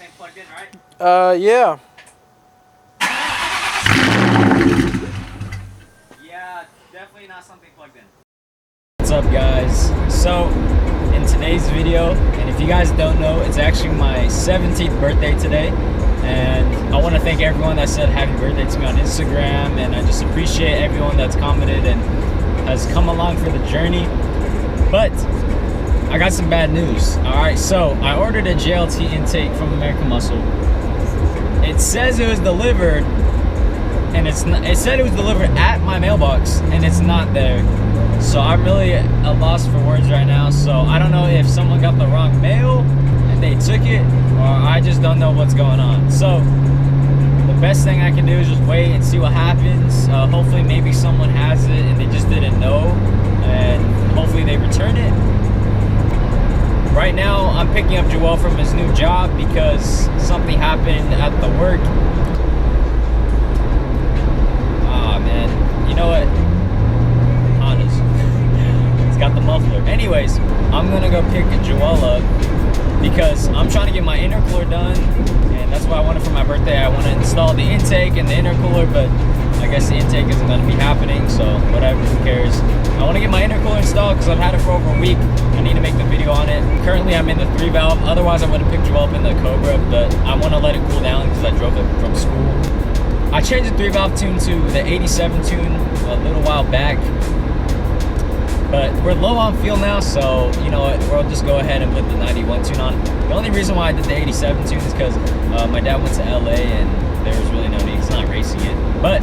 something plugged in, right? Yeah. Yeah, definitely not something plugged in. What's up, guys? So in today's video, and if you guys don't know, it's actually my 17th birthday today, and I want to thank everyone that said happy birthday to me on Instagram, and I just appreciate everyone that's commented and has come along for the journey. But I got some bad news. Alright, so I ordered a JLT intake from American Muscle. It says it was delivered, and it said it was delivered at my mailbox, and it's not there. So I'm really at a loss for words right now. So I don't know if someone got the wrong mail and they took it, or I just don't know what's going on. So the best thing I can do is just wait and see what happens. Hopefully maybe someone has it and they just didn't know, and hopefully they return it. Right now I'm picking up Joel from his new job because something happened at the work. Ah, man, you know what? Honest. He's got the muffler. Anyways, I'm gonna go pick Joel up because I'm trying to get my intercooler done, and that's what I wanted for my birthday. I want to install the intake and the intercooler, but I guess the intake isn't going to be happening, so whatever, who cares. I want to get my intercooler installed because I've had it for over a week. I need to make the video on it. Currently I'm in the 3-valve, otherwise I would have picked Joel up in the Cobra, but I want to let it cool down because I drove it from school. I changed the 3-valve tune to the 87 tune a little while back, but we're low on fuel now, so you know what, we'll just go ahead and put the 91 tune on. The only reason why I did the 87 tune is because my dad went to LA and there was really no need. He's not racing it, but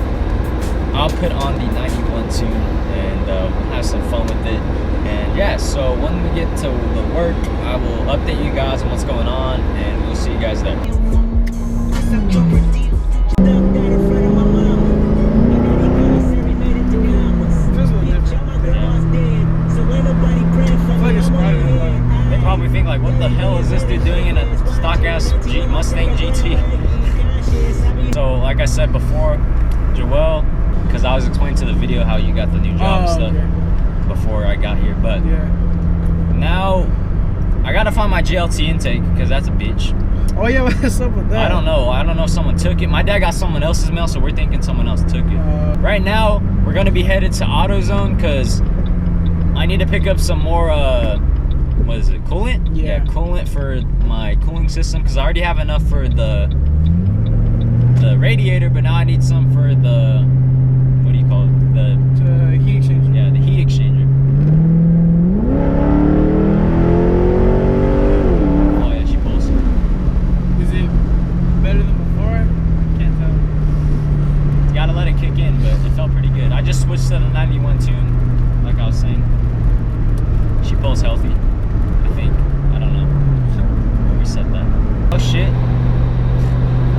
I'll put on the 91 tune and we'll have some fun with it. And yeah, so when we get to the work, I will update you guys on what's going on, and we'll see you guys there. They probably think like, what the hell is this dude doing in a stock ass Mustang GT? So like I said before, Joel, because I was explaining to the video how you got the new job stuff before I got here, but now I gotta find my JLT intake because that's a bitch. Oh yeah, what's up with that? I don't know if someone took it. My dad got someone else's mail, so we're thinking someone else took it. Right now we're gonna be headed to AutoZone because I need to pick up some more what is it, coolant? Yeah, coolant for my cooling system, because I already have enough for the radiator, but now I need some for the, what do you call it, the heat exchanger. Yeah, the heat exchanger. Oh yeah, she pulls. Is it better than before? Can't tell. You gotta let it kick in, but it felt pretty good. I just switched to the 91 tune, like I was saying. She pulls healthy, I think. I don't know. We said that. Oh shit.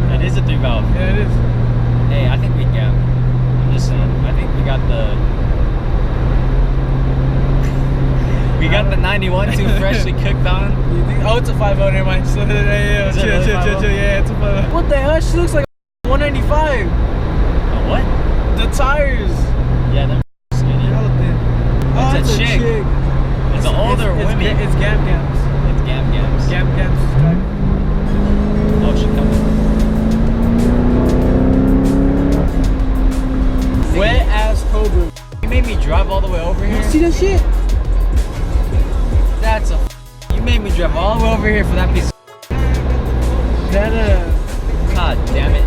That is a 3-valve. Yeah, it is. Hey, I think we got. I'm just saying. I think we got the. We got the 91 tune freshly cooked on. You think? Oh, it's a 5.0. Never mind. So, yeah, chill. Yeah, it's a 5.0. What the hell? She looks like a 195. A what? The tires. Yeah, they're skinny. Oh, it's a chick. It's an older woman. It's Gam Gams. It's Gam Gams. Gam Gams is driving. Oh, she coming. Wet ass Cobra. You made me drive all the way over here. See that shit? That's a. You made me drive all the way over here for that piece of. That God damn it.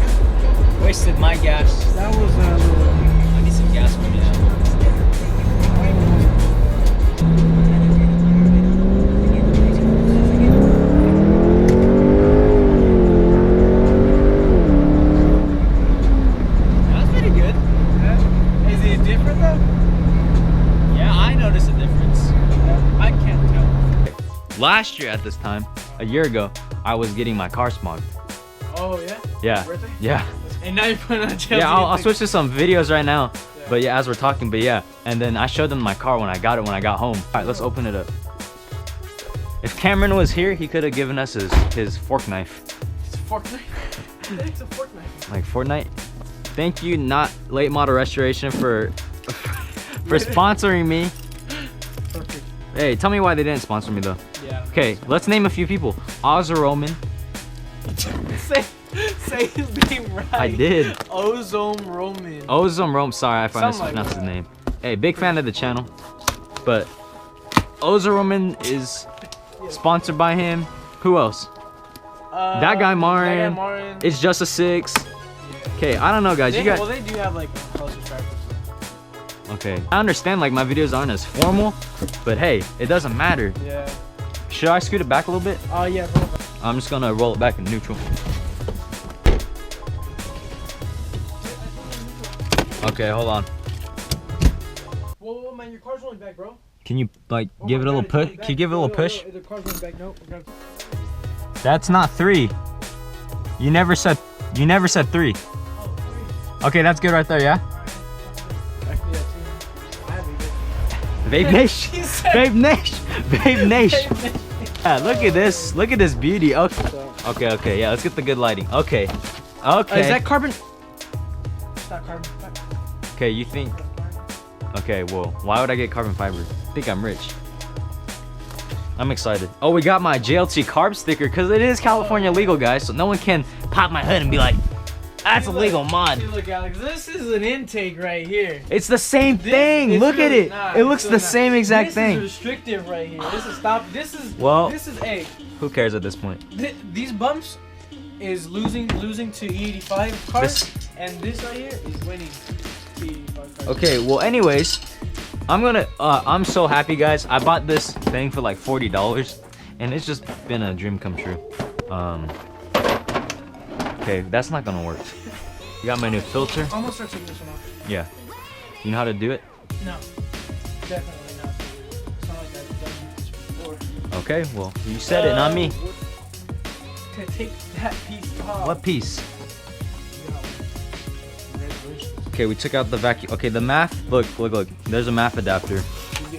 Wasted my gas. that was I need some gas from you now. That's pretty good. Is it different though? Yeah, I noticed a difference. I can't tell. Last year at this time, a year ago, I was getting my car smogged. Oh yeah? Yeah. Birthday? Yeah. And now you're putting on JLT. Yeah, I'll switch to some videos right now. But yeah, as we're talking, but yeah. And then I showed them my car when I got it when I got home. All right, let's open it up. If Cameron was here, he could have given us his fork knife. It's a fork knife. It's a fork knife. Like Fortnite. Thank you, not Late Model Restoration, for sponsoring me. Perfect. Hey, tell me why they didn't sponsor me though. Yeah. Okay, let's name a few people. Oz Roman, Say his name right. I did. Ozone Roman. Ozone Rome. Sorry, I finally Something like pronounced his that. name. Hey, big fan of the channel. But Ozone Roman is sponsored by him. Who else? That guy Marin. It's just a 6. Okay, I don't know, guys. Well, they do have like close subscribers. Okay, I understand like my videos aren't as formal, but hey, it doesn't matter. Yeah. Should I scoot it back a little bit? Oh yeah. Bro. I'm just gonna roll it back in neutral. Okay, hold on. Whoa, man, your car's rolling back, bro. Can you like Oh give my it a little God, it's push? rolling Can you give it a little back. push? The car's rolling back. No. Okay. That's not 3. You never said 3. Oh, 3. Okay, that's good right there, yeah? Actually, yeah, 2. I have it. Babe Nash. Babe Nash. Babe Nash. Yeah, look at this. Look at this beauty. Okay. Okay, yeah, let's get the good lighting. Okay. Okay. Is that carbon? It's not carbon. Okay, you think? Okay, well, why would I get carbon fiber? I think I'm rich. I'm excited. Oh, we got my JLT carb sticker because it is California legal, guys. So no one can pop my hood and be like, that's a legal mod. See, look, Alex, this is an intake right here. It's the same thing. It's Look at really it. not. It It's looks really the same exact thing. This is restrictive right here. This is stop. This is Well, This is a. who cares at this point? These bumps is losing to E85 cars, and this right here is winning to E85 cars. Okay, well, anyways, I'm so happy, guys. I bought this thing for like $40, and it's just been a dream come true. Okay, that's not gonna work. You got my new filter. I'm gonna start taking this one off. Yeah. You know how to do it? No, definitely not. It's not like I've done this before. Okay, well, you said it, not me. Okay, take that piece off. What piece? Yeah. Congratulations. Okay, we took out the vacuum. Okay, the MAF. Look. There's a MAF adapter.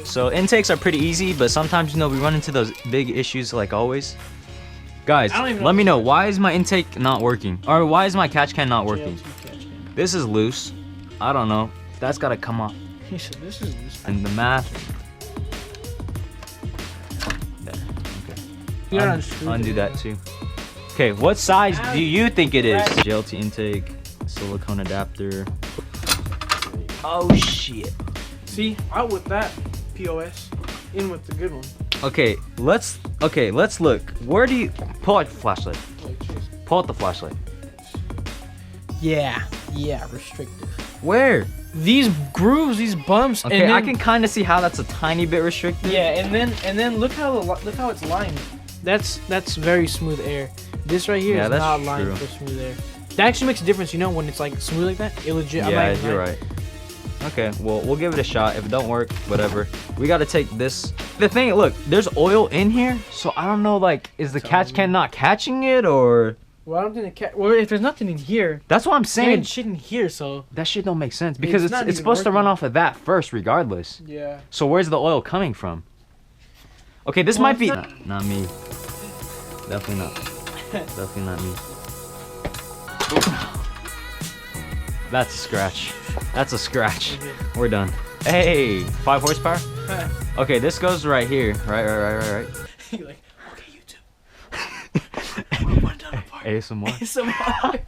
So intakes are pretty easy, but sometimes, you know, we run into those big issues like always. Guys, I don't even know let me what's know, why is my intake not working? Or why is my catch can not working? JLT catch can. This is loose. I don't know. That's gotta come off. He said this is this. And the MAF. There. Okay. You gotta unscrew Undo it. that too. Okay, what size do you think it is? Right. JLT intake, silicone adapter. Oh shit. See, out with that POS, in with the good one. Okay, let's look. Where do you pull out the flashlight? Like, cheers. Pull out the flashlight. Yeah, restrictive. Where? These grooves, these bumps, Okay, and then, I can kind of see how that's a tiny bit restricted. Yeah, and then look how it's lined. That's very smooth air. This right here Yeah, is that's not lined true. for smooth air. That actually makes a difference, you know, when it's like smooth like that. It legit. I'm not Yeah, even you're lying. right. Okay, well, we'll give it a shot. If it don't work, whatever. We gotta take this. The thing, look, there's oil in here, so I don't know, like, is the catch can not catching it, or? Well, I don't think well, if there's nothing in here, That's what I'm saying. shit in here, so That shit don't make sense because It's not it's even supposed to run working. off of that first, regardless. yeah. So where's the oil coming from? Okay, this Well, might be it's not me. Definitely not. Definitely not me. That's a scratch. That's a scratch. Okay. We're done. Hey, 5 horsepower. Okay, this goes right here. Right. You're like, okay, YouTube. ASMR. ASMR.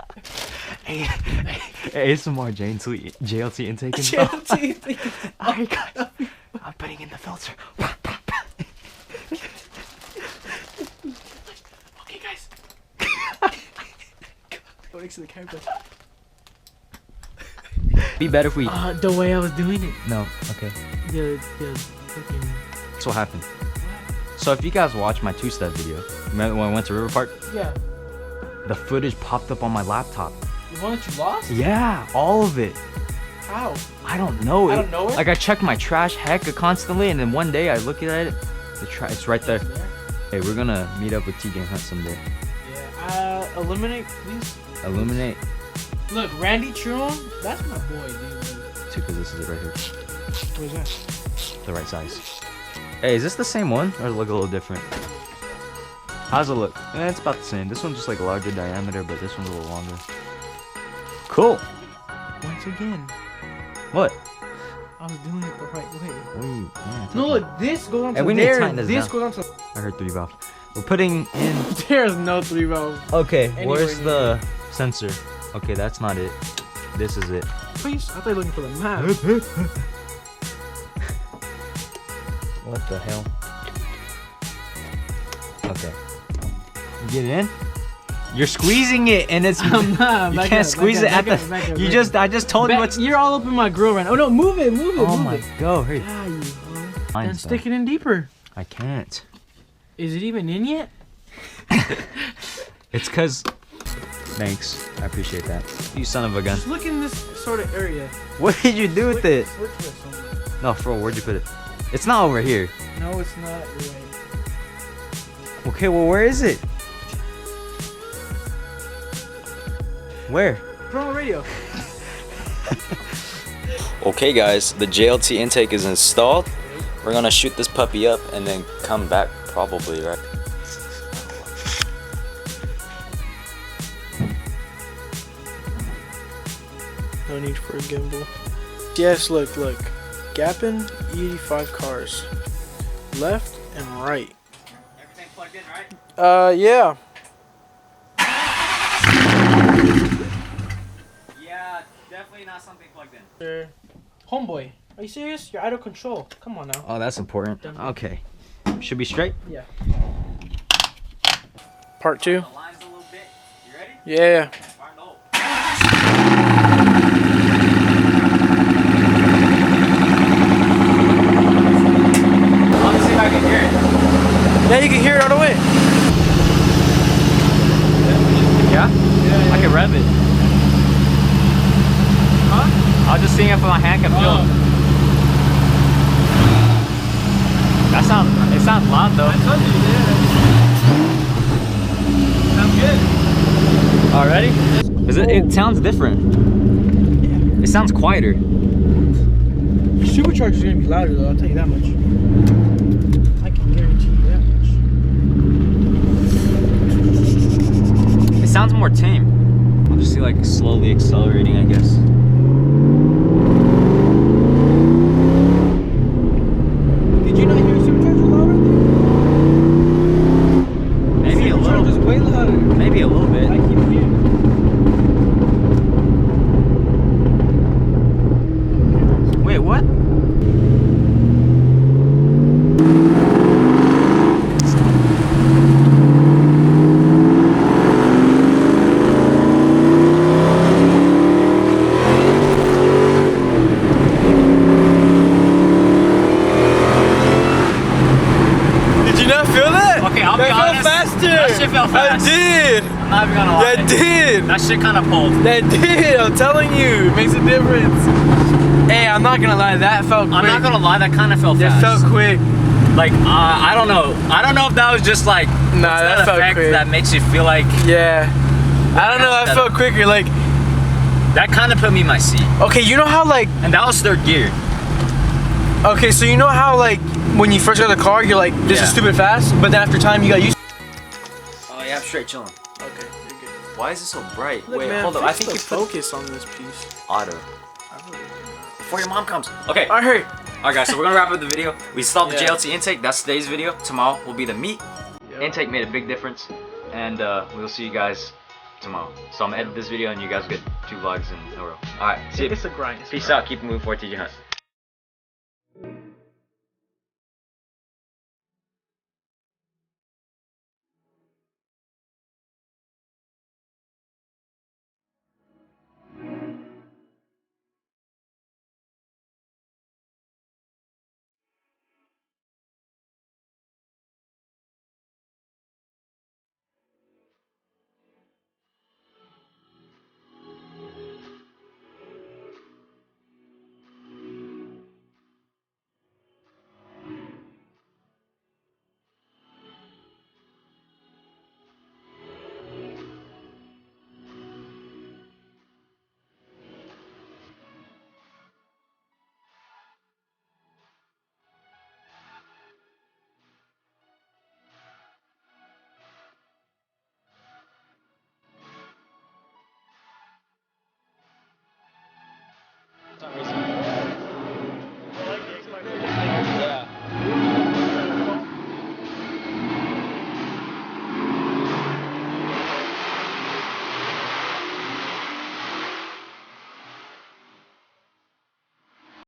ASMR JLT intake. JLT. Alright, guys. I'm putting in the filter. Okay, guys. Go next to the camera. Be better if we. The way I was doing it. No. Okay. The fucking. That's what happened. So if you guys watch my 2-step video, remember when I went to River Park? Yeah. The footage popped up on my laptop. The one that you lost? Yeah, all of it. How? I don't know. Out of nowhere? Like I checked my trash hecka constantly, and then one day I look at it, it's right there. Hey, we're gonna meet up with TJ Hunt someday. Yeah. Eliminate, please. Illuminate. Look, Randy Truon. That's my boy, dude. Too, because this is it right here. Where's that? The right size. Hey, is this the same one, or does it look a little different? How's it look? It's about the same. This one's just like a larger diameter, but this one's a little longer. Cool. Once again, What? I was doing it the right way. What are you? Yeah, No, look, this goes on to Hey, we need to there. tighten this This down. goes on to. I heard 3 valve. We're putting in. There's no 3 valve. Okay, Anywhere where's near the sensor? Okay, that's not it. This is it. Please, I thought you were looking for the map. What the hell? Okay. You get it in? You're squeezing it and it's I'm not. you can't squeeze it at the I just told you what's. You're all up in my grill right now. Oh no, move it. Oh my god, hurry. Yeah, you Fine, Then so. stick it in deeper. I can't. Is it even in yet? It's cause thanks. I appreciate that. You son of a gun. Just look in this sort of area. What did you do with it? Look for it somewhere. No, bro, where'd you put it? It's not over here. No, it's not. You're right. Okay, well, where is it? Where? Put on the radio. Okay, guys, the JLT intake is installed. We're gonna shoot this puppy up and then come back, probably, right? No need for a gimbal. Yes, look. Gapping E85 cars. Left and right. Everything plugged in, right? Yeah. Yeah, definitely not something plugged in. Homeboy, are you serious? You're out of control. Come on now. Oh, that's important. Okay. Should be straight? Yeah. Part 2. The lines a little bit. You ready? Yeah. Fire in the hole. Let me see if I can hear it. Yeah, you can hear it all the way. Yeah? I can rev it. Huh? I was just seeing if my hand can feel it. It sounds loud though. I told you, yeah. Sounds good. Already? It sounds different. Yeah. It sounds quieter. Supercharger's gonna be louder though, I'll tell you that much. I can guarantee you that much. It sounds more tame. I'll just see like slowly accelerating, I guess. Did you not hear supercharger louder? Maybe a little. Supercharger's way louder. Maybe a little bit. I keep hearing. Wait, what? Did you not feel that? Okay, I'll be honest. Faster. That shit felt fast. I did. I'm not even gonna lie. That did. That shit kind of pulled. That did. I'm telling you, it makes a difference. Hey, I'm not gonna lie, that felt quick. I'm not gonna lie, that kind of felt It fast. felt quick. Like, I don't know. I don't know if that was just like Nah, that felt effect quick. that makes you feel like Yeah. I don't know, that felt quicker. Like, that kind of put me in my seat. okay, you know how like, And that was third gear. okay, so you know how like when you first got the car, you're like, this Yeah. is stupid fast, but then after time you got used. Oh yeah, I'm straight chilling. Okay, you're good. Why is it so bright? Look, Wait, man, hold up. I think you put focus on this piece. auto. Before your mom comes. Okay. I heard. Alright guys, so we're gonna wrap up the video. We installed the Yeah. JLT intake. That's today's video. Tomorrow will be the meat. Yep. Intake made a big difference. And we'll see you guys tomorrow. So I'm gonna edit this video and you guys get 2 vlogs in a row. Alright, see you. It's a grind. Peace out. Keep moving forward, TJ Hunt.